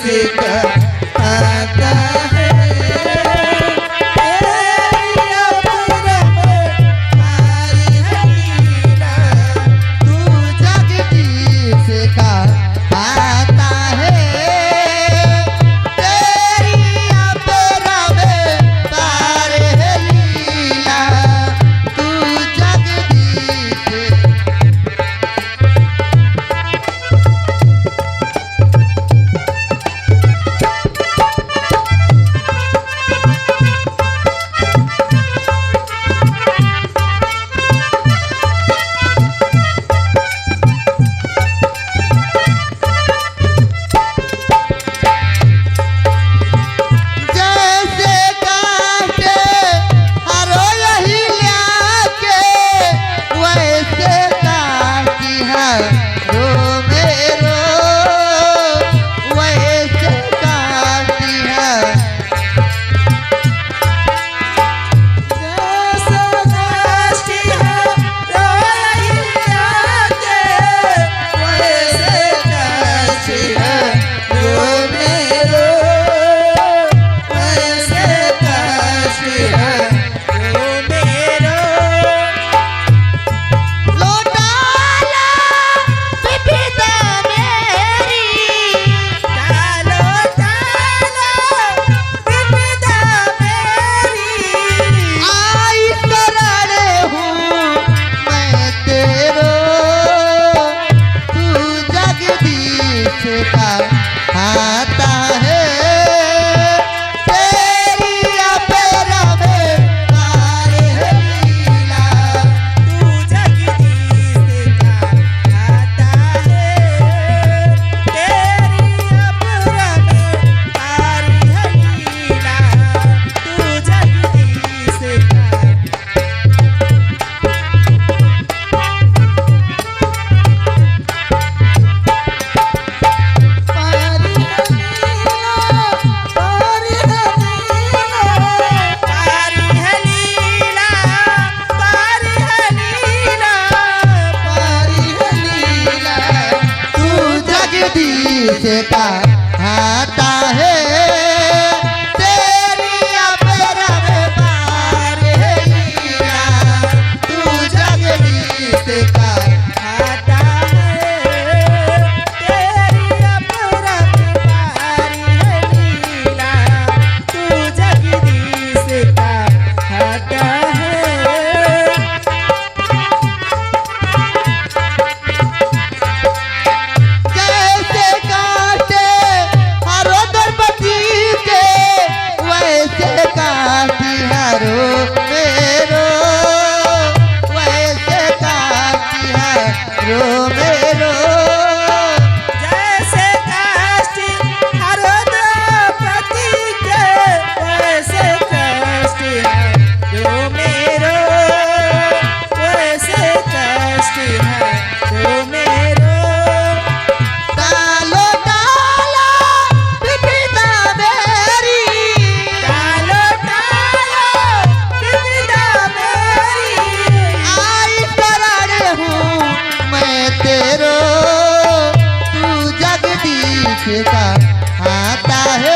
आता है। आता है तेरी अपरा में पार है लीला, तू जगदीश का आता है। तेरी अपरा में पार है लीला, तू जगदीश का। का आता है तेरी अपरा में पार है लीला, तू जगदीश का आता है। तेरी अपरा में पार है लीला, तू जगदीश का आता है। जैसे काष्टी हरो द्रौपदी के, वैसे काष्टी हरो मेरो, वैसे काष्टी हरो मेरो। डालो डालो विपदा मेरी, डालो डालो विपदा मेरी, आई शरण हूँ मैं तेरो, तू जगदीश का आता है।